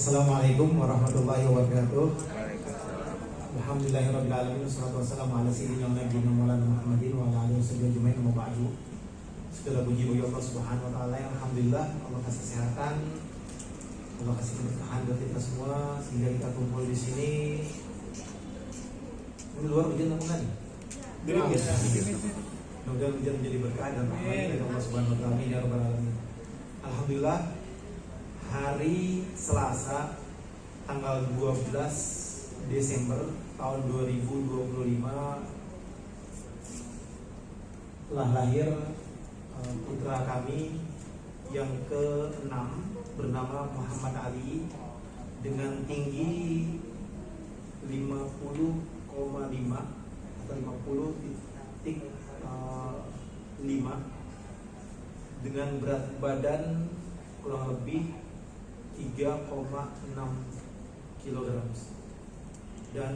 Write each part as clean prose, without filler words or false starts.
Assalamualaikum warahmatullahi wabarakatuh. Alhamdulillahirabbil alamin wassalatu wassalamu ala sayyidina nabiyina Maulana Muhammadin wa ala alihi wasallam ajmain amma ba'du. Segala puji bagi Allah Subhanahu wa taala yang alhamdulillah Allah kasih kesehatan, Allah kasih keberkahan buat kita semua sehingga kita kumpul di sini. Ini luar hujan apa enggak nih? Mudah-mudahan hujan menjadi berkah dan rahmat dari Allah Subhanahu wa taala ya rabbal alamin. Alhamdulillah, hari Selasa tanggal 12 Desember tahun 2025 telah lahir putra kami yang ke-6 bernama Muhammad Ali dengan tinggi 50,5 atau 50,5 dengan berat badan kurang lebih 3,6 kg dan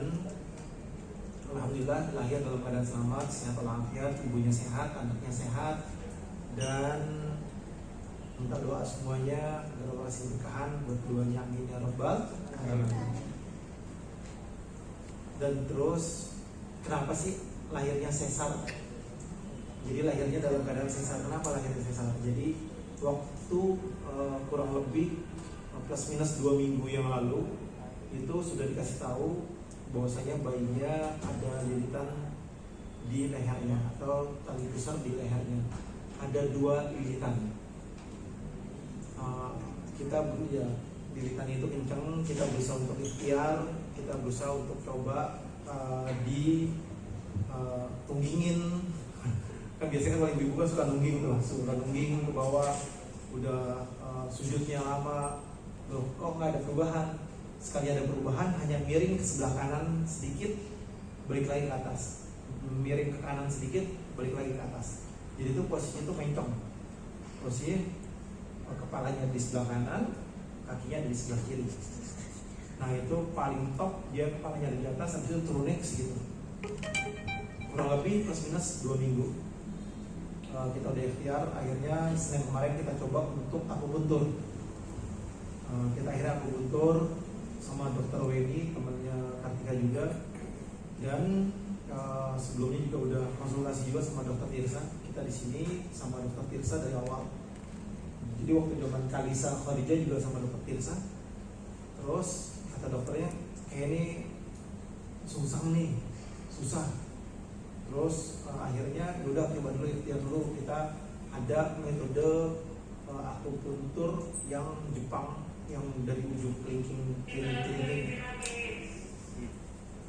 alhamdulillah lahir dalam keadaan selamat, sehat walafiat, ibunya sehat, anaknya sehat, dan minta doa semuanya agar Allah kasih berkahan buat keduanya, amin ya rabbal alamin. Dan terus kenapa sih lahirnya sesar? Jadi lahirnya dalam keadaan sesar. Kenapa lahirnya sesar? Jadi waktu kurang lebih plus minus 2 minggu yang lalu itu sudah dikasih tahu bahwasanya bayinya ada lilitan di lehernya atau tali pusar di lehernya, ada 2 lilitan. Kita ya lilitan itu kencang, kita berusaha untuk ikhtiar, kita berusaha untuk coba tunggingin. Kan biasanya kalau ibu kan suka nungging tuh, suka nungging ke bawah, udah sujudnya lama, loh kok nggak ada perubahan. Sekali ada perubahan hanya miring ke sebelah kanan sedikit, balik lagi ke atas, miring ke kanan sedikit, balik lagi ke atas. Jadi itu posisinya itu mencong, posisi kepalanya di sebelah kanan, kakinya di sebelah kiri. Nah itu paling top, dia kepalanya di atas, habis itu turunnya ke segitu, kurang lebih plus minus 2 minggu. Kita udah ikhtiar, akhirnya Senin kemarin kita coba untuk akupuntur. Kita akhirnya akupuntur sama dokter Weni, temannya Kartika juga, dan sebelumnya juga udah konsultasi juga sama dokter Tirsa. Kita di sini sama dokter Tirsa dari awal. Jadi waktu zaman Kalisa Khadijah juga sama dokter Tirsa. Terus kata dokternya kayak ini susah. Terus akhirnya udah coba dulu ikhtiar dulu. Kita ada metode akupuntur yang Jepang, yang dari ujung kelingking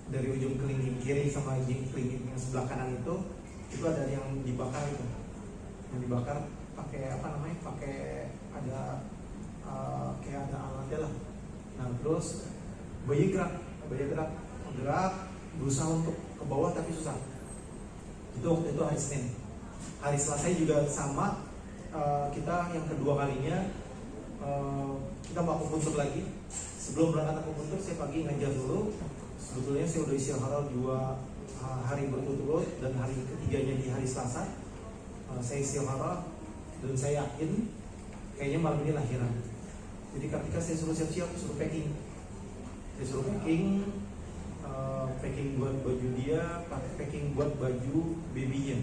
dari ujung kelingking kiri sama kelingking yang sebelah kanan itu ada yang dibakar itu, yang dibakar pakai apa namanya, pakai ada kayak ada alatnya lah. Nah terus bayi gerak berusaha untuk ke bawah tapi susah. Itu waktu itu hari Senin. Hari Selasa juga sama, kita yang kedua kalinya kita mau akupuntur lagi. Sebelum berangkat akupuntur saya pagi ngajar dulu. Sebetulnya saya udah istirahat 2 hari berturut-turut, dan hari ketiganya di hari Selasa saya istirahat, dan saya yakin kayaknya malam ini lahiran. Jadi ketika saya suruh siap-siap, suruh packing buat baju dia, packing buat baju babynya.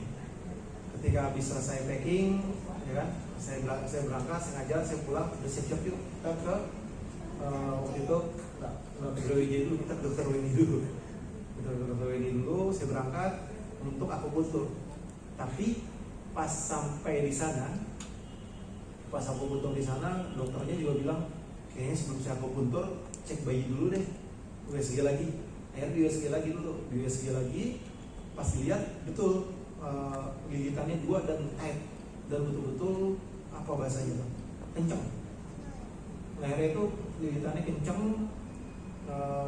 Ketika habis selesai packing, ya kan, saya berangkat, saya ngajar, saya pulang, udah siap-siap yuk kita ke waktu itu kita ke dokter Weni dulu. Saya berangkat untuk akupuntur. Tapi pas sampai di sana, dokternya juga bilang kayaknya sebelum saya akupuntur cek bayi dulu deh, USG lagi. Akhirnya di USG lagi, pas dilihat betul lilitannya 2 dan tight, dan betul-betul apa bahasanya tuh, kenceng. Lehernya itu lilitannya kenceng,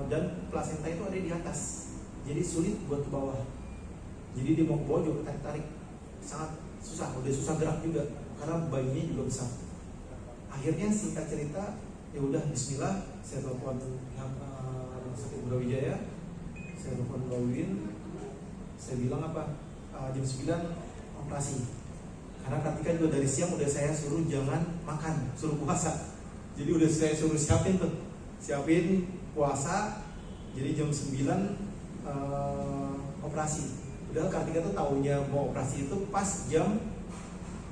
dan plasenta itu ada di atas, jadi sulit buat ke bawah. Jadi dia mau ke bawah juga tarik, sangat susah, udah susah gerak juga karena bayinya juga besar. Akhirnya singkat cerita, ya udah bismillah, saya telepon Rumah Sakit Brawijaya, saya telepon Bawin, saya bilang apa, jam 9 operasi. Karena Kartika juga dari siang udah saya suruh jangan makan, suruh puasa. Jadi udah saya suruh siapin tuh siapin puasa, jadi jam 9 operasi. Padahal Kartika tuh taunya mau operasi itu pas jam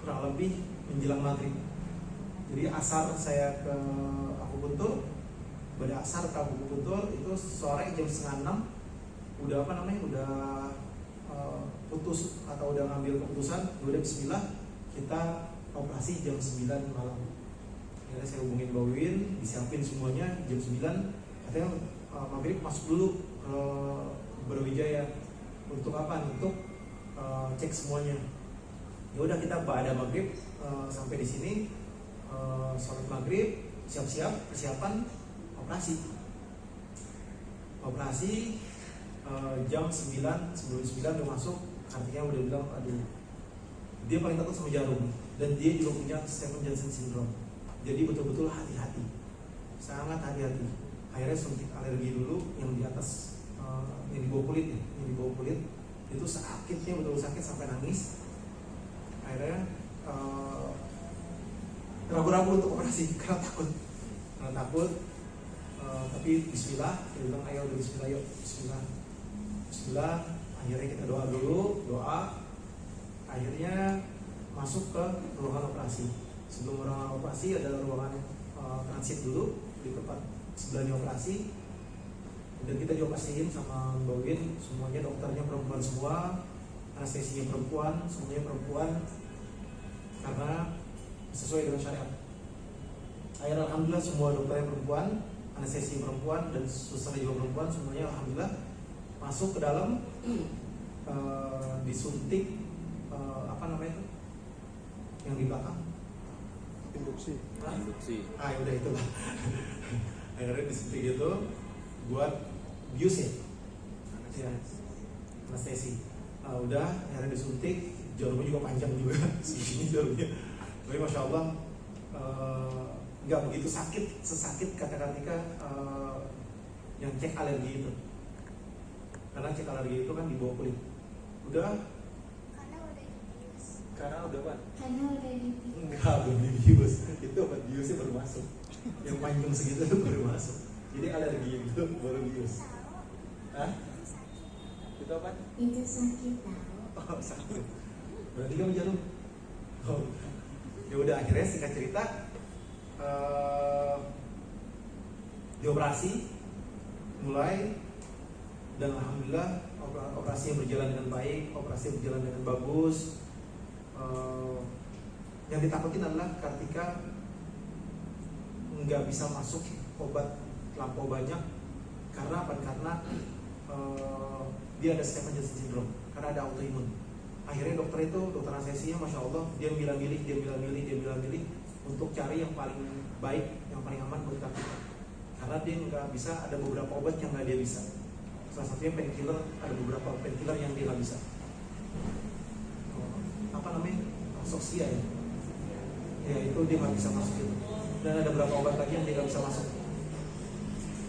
kurang lebih menjelang maghrib. Jadi asar saya ke akupuntur, pada asar ke akupuntur itu sore jam setengah 6 udah udah putus atau udah ngambil keputusan, udah bismillah kita operasi jam 9 malam. Akhirnya saya hubungin Mbak Win, disiapin semuanya jam 9, katanya maghrib masuk dulu ke Brawijaya untuk apa? Untuk cek semuanya. Ya udah kita ada maghrib sampai di sini, sholat maghrib, siap-siap persiapan operasi. Jam 9, sebelum 9 udah masuk, artinya udah bilang aduh, dia paling takut sama jarum dan dia juga punya Stephen Johnson syndrome. Jadi betul-betul hati-hati, sangat hati-hati. Akhirnya suntik alergi dulu yang di atas, yang di bawah kulit ya, yang di bawah kulit itu sakitnya betul sakit sampai nangis. Akhirnya ragu-ragu untuk operasi karena takut. Tapi Bismillah, dia bilang ayo udah Bismillah yuk, Bismillah. Akhirnya kita doa dulu, akhirnya masuk ke ruangan operasi. Sebelum ruangan operasi ada ruangan transit dulu di tempat sebelahnya operasi. Dan kita dioperasiin sama Mbak Win, semuanya dokternya perempuan semua, anestesinya perempuan, semuanya perempuan karena sesuai dengan syariat. Akhirnya alhamdulillah semua dokternya perempuan, anestesi perempuan dan suster juga perempuan, semuanya alhamdulillah masuk ke dalam, disuntik yang di belakang induksi. Ya udah itulah. Akhirnya disuntik itu buat bius ya, anestesi. Udah akhirnya disuntik, jarumnya juga panjang juga segini jarumnya. Tapi masya Allah nggak begitu sakit, sesakit kata Kartika yang cek alergi itu. Karena cek alergi itu kan di bawah kulit. Karena udah apa? Enggak, belum dibius. Itu obat biusnya baru masuk. Yang panjang segitu itu baru masuk. Jadi alergi itu baru bius. Hah? Itu apa? Itu sakit tahu. Oh, sakit. Berarti kamu jarum. Oh. Ya udah akhirnya singkat cerita dioperasi mulai, dan alhamdulillah operasinya berjalan dengan baik, operasi berjalan dengan bagus. Yang ditakutin adalah Kartika nggak bisa masuk obat lampau banyak karena apa? Karena dia ada Stephen Johnson syndrome, karena ada autoimun. Akhirnya dokter anestesinya masya Allah dia milih untuk cari yang paling baik, yang paling aman buat Kartika. Karena dia nggak bisa, ada beberapa obat yang nggak dia bisa. Salah satunya painkiller, ada beberapa painkiller yang dia nggak bisa. Soksia ya. Ya itu dia nggak bisa masuk itu. Dan ada beberapa obat lagi yang dia nggak bisa masuk.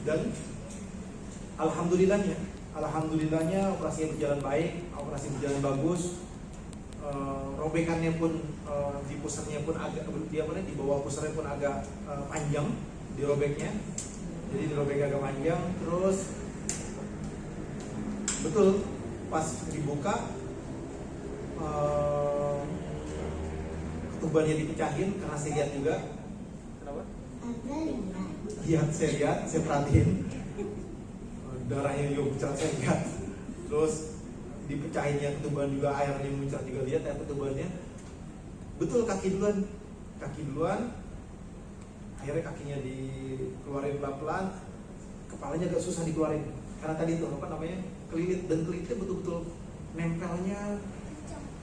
Dan alhamdulillahnya operasinya berjalan baik, operasi berjalan bagus. Robekannya pun di pusarnya pun agak di bawah pusarnya pun agak panjang dirobeknya. Jadi dirobek agak panjang. Terus betul pas dibuka ketubannya dipecahin karena saya lihat juga. Kenapa? Iya, saya perhatiin darahnya juga muncrat, saya lihat. Terus dipecahinnya ketuban juga, airnya muncrat juga, lihat ya ketubannya. Betul kaki duluan. Akhirnya kakinya dikeluarin pelan-pelan, kepalanya agak susah dikeluarin karena tadi itu kelilit, dan kelilitnya betul-betul nempelnya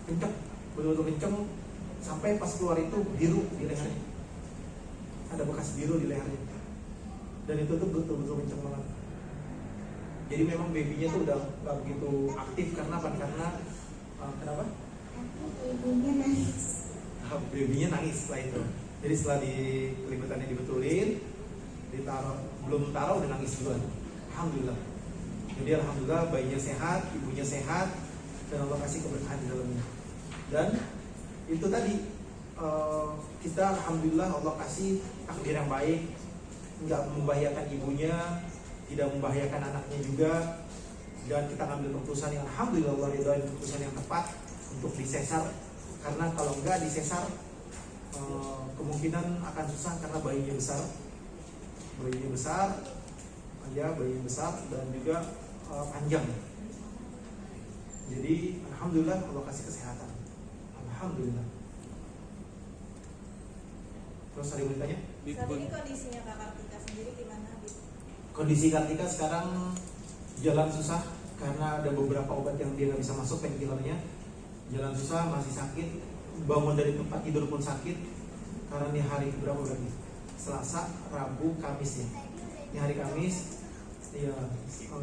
kenceng, betul-betul kenceng. Sampai pas keluar itu biru di lehernya, ada bekas biru di lehernya, dan itu tuh betul-betul kenceng banget. Jadi memang babynya tuh udah gak begitu aktif karena apa? Kenapa? Babynya nangis. Babynya nangis setelah itu. Jadi setelah kelipatannya dibetulin, belum taruh udah nangis duluan. Alhamdulillah. Jadi alhamdulillah bayinya sehat, ibunya sehat, dan Allah kasih keberkahan di dalamnya. Dan itu tadi kita alhamdulillah Allah kasih takdir yang baik. nggak membahayakan ibunya, tidak membahayakan anaknya juga, dan kita ngambil keputusan yang alhamdulillah keputusan yang tepat untuk disesar, karena kalau nggak disesar kemungkinan akan susah karena bayinya besar dan juga panjang. Jadi alhamdulillah Allah kasih kesehatan, alhamdulillah. Terus ada yang bertanya? Saat ini kondisinya Kak Kartika sendiri gimana? Kondisi Kartika sekarang jalan susah karena ada beberapa obat yang dia nggak bisa masuk, painkillernya. Jalan susah, masih sakit, bangun dari tempat tidur pun sakit. Karena ini hari berapa berarti? Selasa, Rabu, Kamis ya. Ini hari Kamis. Iya.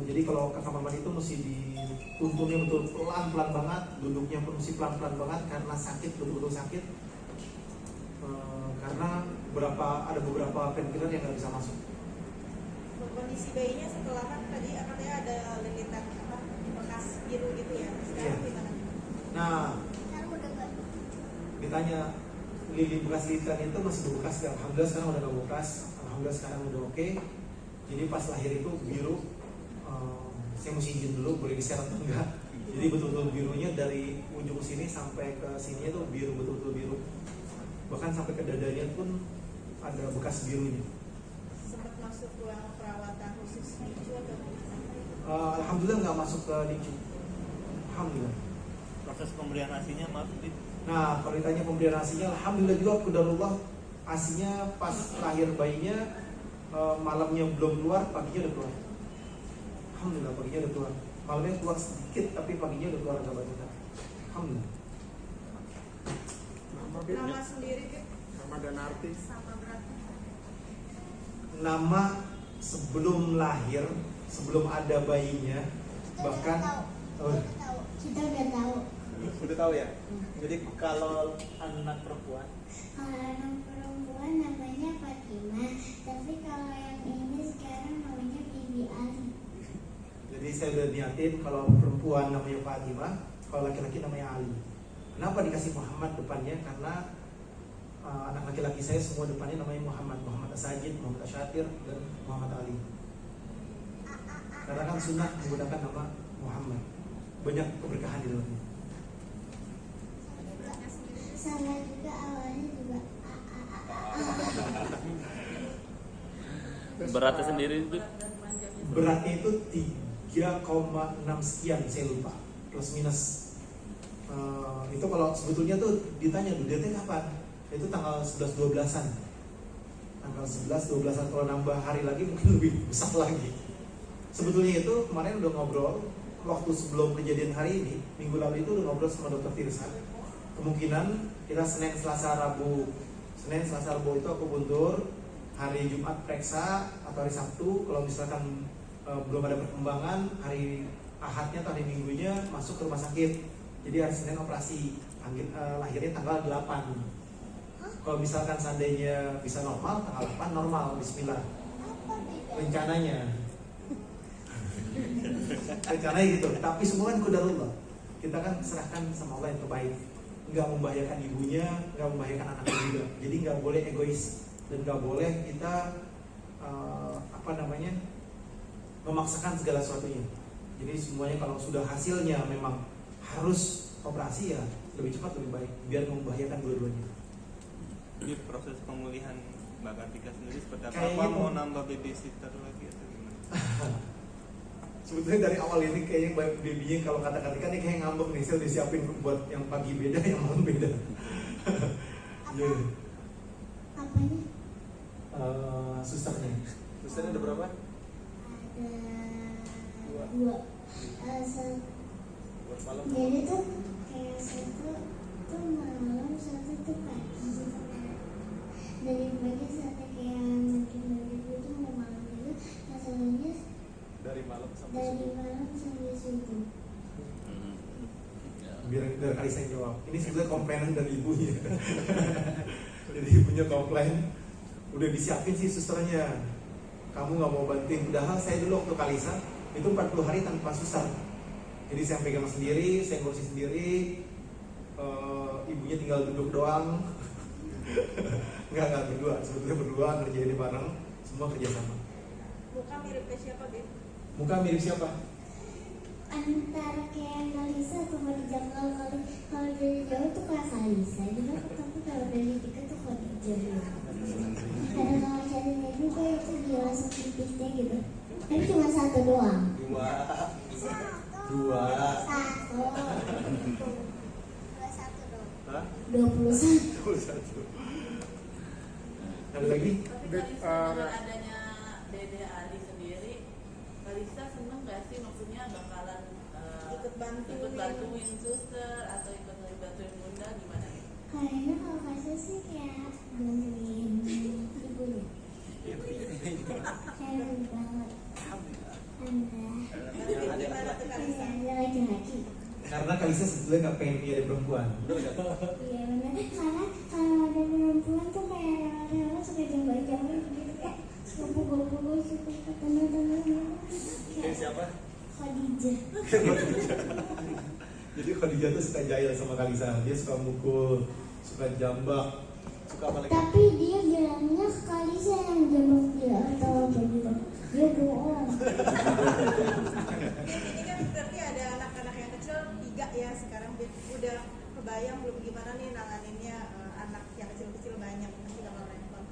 Jadi kalau ke kamar mandi itu mesti dituntunnya betul pelan-pelan banget, duduknya pun mesti pelan-pelan banget karena sakit, betul-betul sakit. Karena ada beberapa painkiller yang nggak bisa masuk. Kondisi bayinya setelah kan tadi katanya ada lilitan bekas biru gitu ya. Sekarang gimana? Nah, ditanya bekas lilitan itu masih bekas ya? Alhamdulillah sekarang udah nggak bekas. Alhamdulillah sekarang udah oke. Jadi pas lahir itu biru. Saya mesti izin dulu boleh diserat atau enggak. Jadi betul-betul birunya dari ujung sini sampai ke sini itu biru, betul-betul biru. Bahkan sampai ke dadanya pun ada bekas birunya. Sempat masuk ruang perawatan khusus NICU atau Alhamdulillah nggak masuk ke NICU. Alhamdulillah. Proses pemberian ASI-nya maaf Dit. Nah, kalau ditanya pemberian ASI-nya, alhamdulillah juga qadarullah ASI-nya pas lahir bayinya malamnya belum keluar, paginya udah keluar. Alhamdulillah paginya udah keluar. Malamnya keluar sedikit tapi paginya udah keluar agak banyak. Alhamdulillah. nama sendiri gitu? Nama dan arti. Sama beratnya. Nama sebelum lahir, sebelum ada bayinya, bahkan Kita udah tahu. Udah tahu ya? Jadi kalau anak perempuan Kalau anak perempuan namanya Fatimah, tapi kalau yang ini sekarang namanya Bibi Ali. jadi saya udah niatin kalau perempuan namanya Fatimah, kalau laki-laki namanya Ali. Kenapa dikasih Muhammad depannya? Karena anak laki-laki saya semua depannya namanya Muhammad, Muhammad As-Sajid, Muhammad Asyatir, dan Muhammad Ali. Karena kan sunnah menggunakan nama Muhammad, banyak keberkahan di dalamnya. Sama juga awalnya juga Beratnya sendiri itu Beratnya itu 3,6 sekian, saya lupa, plus minus. Itu kalau sebetulnya tuh ditanya dudetnya kapan? Itu tanggal 11-12an. Tanggal 11-12an, kalau nambah hari lagi mungkin lebih besar lagi. Sebetulnya itu kemarin udah ngobrol waktu sebelum kejadian hari ini, minggu lalu itu udah ngobrol sama dokter Tirsa. Kemungkinan kita Senin, Selasa, Rabu itu aku mundur, hari Jumat periksa atau hari Sabtu. Kalau misalkan belum ada perkembangan, hari Ahadnya atau hari Minggunya masuk ke rumah sakit. Jadi hari Senin operasi, lahirnya tanggal 8. Kalau misalkan seandainya bisa normal, tanggal 8 normal, bismillah. Rencananya gitu. Tapi semua kan qadarullah. Kita kan serahkan sama Allah yang terbaik. Nggak membahayakan ibunya, nggak membahayakan anaknya juga. Jadi nggak boleh egois dan nggak boleh kita memaksakan segala sesuatunya. Jadi semuanya kalau sudah hasilnya memang harus operasi, ya lebih cepat lebih baik, biar membahayakan dua-duanya. Jadi proses pemulihan Mbak Kartika sendiri seperti apa? Kayaknya Apa mau nambah babysitter lagi atau gimana? Sebetulnya dari awal ini kayaknya babynya kalau kata-kata kan ini kayak ngambek nih, saya udah siapin buat yang pagi beda, yang malam beda. apa? Apanya? Susternya ada berapa? Ada dua. buat malam. Jadi tuh kayak satu tuh malam, satu tuh pagi. Dari pagi sampai kayak mungkin dari itu mau malam juga. Masalahnya Dari malam sampai dari subuh. malam sampai subuh. Biar kali saya jawab. Ini sebetulnya komplainan dari ibunya. Jadi ibunya komplain, udah disiapin sih susternya, kamu nggak mau bantuin. Padahal saya dulu waktu Kalisa itu 40 hari tanpa suster. Jadi saya pegang sendiri, saya ngurusin sendiri. Ibunya tinggal duduk doang. Nggak berdua, sebetulnya berdua ngerjain bareng. Semua kerjasama. Muka mirip kayak siapa, Beb? Muka mirip siapa? Antara kayak Kalisa atau Khadijah. Kalau dari jauh tuh kayak Kalisa juga, tapi kalau dari dekat tuh Khadijah. Ada kalau carinya juga itu dia langsung titiknya gitu. Tapi cuma satu doang. Dua. Satu. 21 dong. Hah? 21. Ada lagi? Tapi Beb, Kalisa dengan adanya Dede Ali sendiri, Kalisa seneng gak sih, maksudnya bakalan Ikut bantuin. ikut bantuin suster atau ikut bantuin bunda gimana nih? Kayaknya kalau Kalisa sih kayak bantuin ibunya. Keren banget. Bantuin gimana tuh Kalisa? Ada laki-laki. Karena Kalisa sebetulnya nggak pengen punya ada perempuan. Iya benar. Karena kalau ada perempuan tuh kayak rela-rela suka jambak-jambak gitu kayak pukul-pukul suka ke teman-teman. Kayak siapa? Khadijah. Jadi Khadijah tuh suka jahil sama Kalisa. Dia suka mukul, suka jambak. Suka apa lagi? Tapi dia bilangnya Kalisa yang jambak dia atau apa gitu. Dia bohong. Ini kan berarti ada anak-anak yang kecil 3 ya sekarang, Beb. Udah kebayang belum gimana nih nanganinnya anak yang kecil-kecil banyak, nanti bakal repot.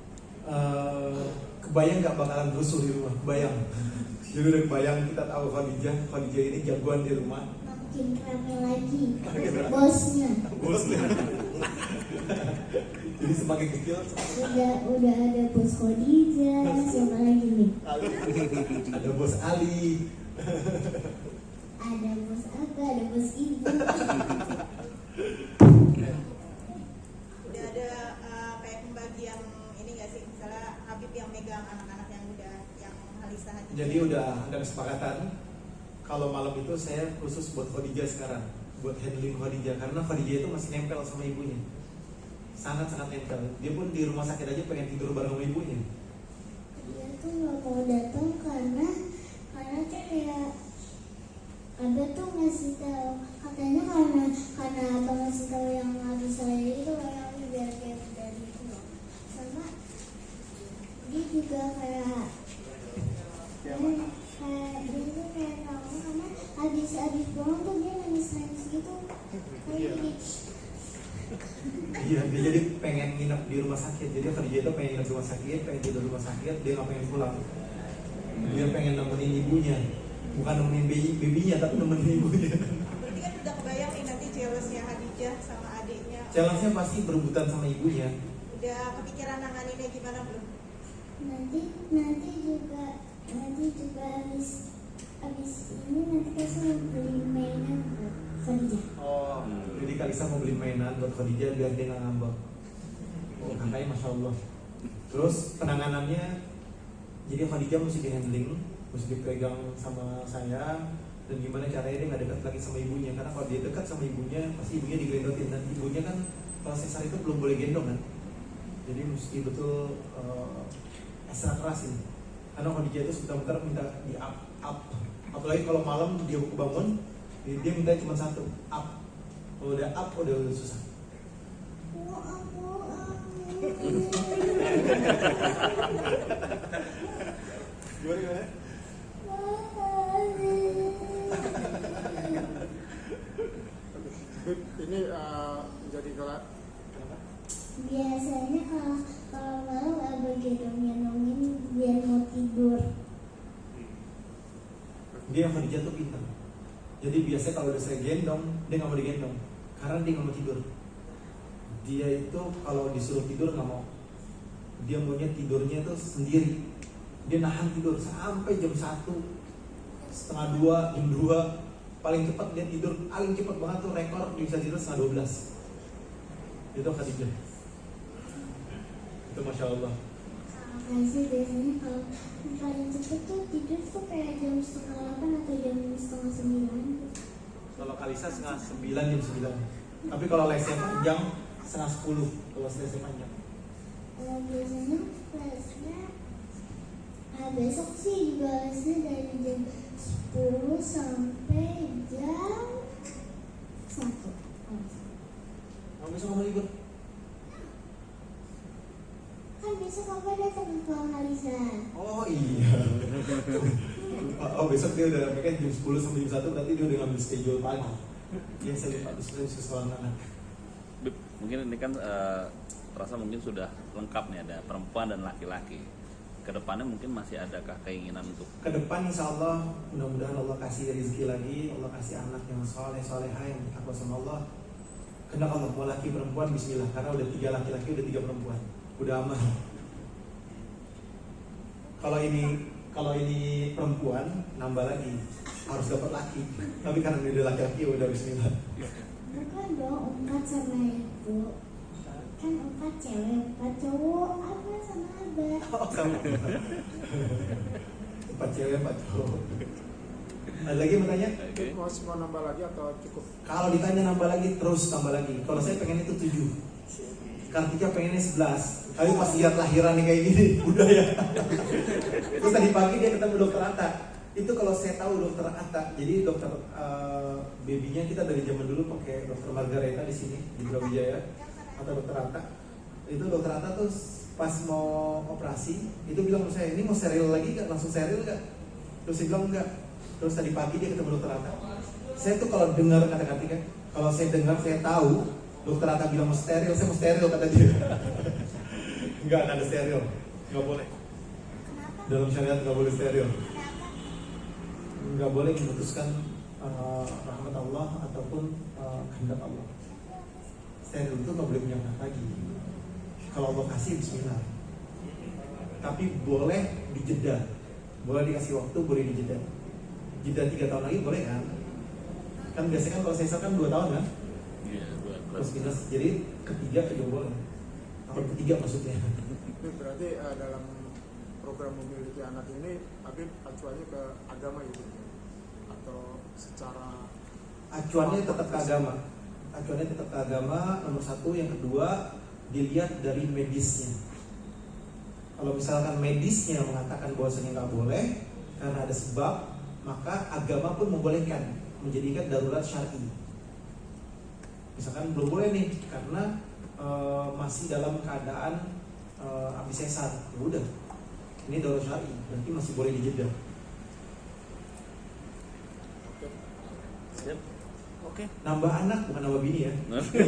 Kebayang nggak bakalan rusuh di rumah? Kebayang. Jadi udah kebayang, kita tahu Khadijah ini jagoan di rumah. Makin rame lagi. Bosnya. Bosnya. Jadi semakin kecil Udah ada bos Khadijah. Siapa lagi nih? ada bos Ali. Ada bos Aga, ada bos Ibu. Udah ada kayak pembagian ini nggak sih, misalnya Habib yang megang anak-anak yang udah yang Halisa Hadijah. Jadi udah ada kesepakatan kalau malam itu saya khusus buat Khadijah sekarang, buat handling Khadijah, karena Khadijah itu masih nempel sama ibunya, sangat-sangat nempel. Dia pun di rumah sakit aja pengen tidur bareng sama ibunya. Dia tuh nggak mau datang karena tuh kayak Abah tuh ngasih tahu, katanya karena abang ngasih tahu yang habis saya itu yang biar kayak dari itu loh. Sama dia juga kayak dia tuh kayak tahu karena habis bangun tuh dia nangis gitu. Iya. Jadi Iya, dia jadi pengen nginep di rumah sakit. Jadi Khadijah itu pengen nginep di rumah sakit, pengen tidur di rumah sakit, dia nggak pengen pulang. Dia pengen nemenin ibunya, bukan nemenin babynya, tapi nemenin ibunya. Berarti kan udah kebayang nih nanti jealousnya Hadijah sama adiknya. Challenge-nya pasti berebutan sama ibunya. Udah kepikiran nanganinnya gimana belum? nanti juga habis ini nanti kita mau beli mainan buat Khadijah. Oh, jadi Kalisa mau beli mainan buat Khadijah biar dia nggak ngambek. Oh, kakaknya Masya Allah. Terus penanganannya, jadi Khadijah mesti di-handling, mesti dipegang sama saya, dan gimana caranya dia nggak dekat lagi sama ibunya. Karena kalau dia dekat sama ibunya, pasti ibunya digendotin, dan ibunya kan kalau sesar itu belum boleh gendong kan. Jadi mesti betul ekstra keras ini. Karena Khadijah itu sebentar minta di up. Apalagi kalau malam dia bangun, dia minta cuma satu, up. Kalau udah up, udah susah. Gimana? Ini jadi kelak. Biasanya kalau malam abah gendongin biar mau tidur. Dia Khadijah tuh pintar. Jadi biasanya kalau udah saya gendong, dia nggak mau digendong karena dia nggak mau tidur. Dia itu kalau disuruh tidur nggak mau. Dia maunya tidurnya itu sendiri. Dia nahan tidur sampai jam 1, setengah 2, jam 2. Paling cepat dia tidur, paling cepat banget tuh rekor dia bisa tidur setengah 12. Itu Khadijah. Itu Masya Allah. Kasih biasanya kalau paling cepet tuh tidur tuh kayak jam 7:30 atau jam 8:30. Kalau Kalisa setengah 9, jam 9. Tapi kalau lesnya panjang, setengah 10. Kalau lesnya panjang. Biasanya lesnya besok sih juga lesnya dari jam 10 sampai jam 1. Besok kamu libur? Kan besok papa datang ke Kalisa. Oh iya. Oh besok dia udah kan jam 10 sampai jam 1 berarti dia udah ngambil schedule pagi. Dia saya lupa besok sekolah anak. Bib, mungkin ini kan terasa mungkin sudah lengkap nih, ada perempuan dan laki-laki. Kedepannya mungkin masih adakah keinginan untuk Ke depan insya Allah mudah-mudahan Allah kasih rezeki lagi, Allah kasih anak yang soleh solehah yang takwa sama Allah. Kehendak Allah mau laki perempuan Bismillah, karena udah 3 laki-laki udah 3 perempuan, udah aman. Kalau ini perempuan nambah lagi harus dapat laki, tapi karena ini udah laki-laki udah Bismillah. Bukan dong, 4 sama ibu. Kan 4 cewek, 4 cowok, abah sama abah. Oh sama. 4 cewek 4 cowok. Ada lagi mau tanya? oke. Mau nambah lagi atau cukup? Kalau ditanya nambah lagi terus tambah lagi. Kalau saya pengen itu 7. Kartika pengennya 11. Tapi pas lihat lahiran kayak gini, udah ya. Terus tadi pagi dia ketemu dokter Atta. Itu kalau saya tahu dokter Atta. Jadi dokter babynya kita dari zaman dulu pakai dokter Margareta di sini di Brawijaya atau dokter Atta. Itu dokter Atta tuh pas mau operasi itu bilang sama saya, ini mau steril lagi nggak? Langsung steril nggak? Terus saya bilang enggak. Terus tadi pagi dia ketemu dokter Atta. Saya tuh kalau dengar kata-kata kan, kalau saya dengar saya tahu dokter Atta bilang mau steril, saya mau steril kata dia. Enggak ada steril, nggak boleh. Dalam syariat nggak boleh steril. Nggak boleh memutuskan rahmat Allah ataupun kehendak Allah. Steril itu nggak boleh punya anak lagi. Kalau Allah kasih Bismillah. Tapi boleh dijeda, boleh dikasih waktu, boleh dijeda. Jeda 3 tahun lagi boleh kan? Kan biasanya kan kalau sesar kan 2 tahun kan? Iya, Plus minus. Jadi ketiga juga boleh. Tahun ketiga maksudnya. Bib, berarti dalam program memiliki anak ini Habib acuannya ke agama itu atau secara Acuannya tetap ke agama. Acuannya tetap ke agama nomor 1. Yang kedua dilihat dari medisnya. Kalau misalkan medisnya mengatakan bahwasanya nggak boleh karena ada sebab, maka agama pun membolehkan menjadikan darurat syar'i. Misalkan belum boleh nih karena masih dalam keadaan habis sesar, ya udah, ini darurat syar'i, berarti masih boleh dijeda. Siap. Oke. Nambah anak bukan nambah bini ya. Nanti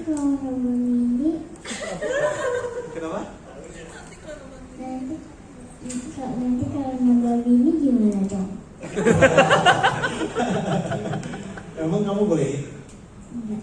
kalau nambah mini, Kenapa? nanti kalau nambah bini gimana dong? Emang kamu boleh? Enggak.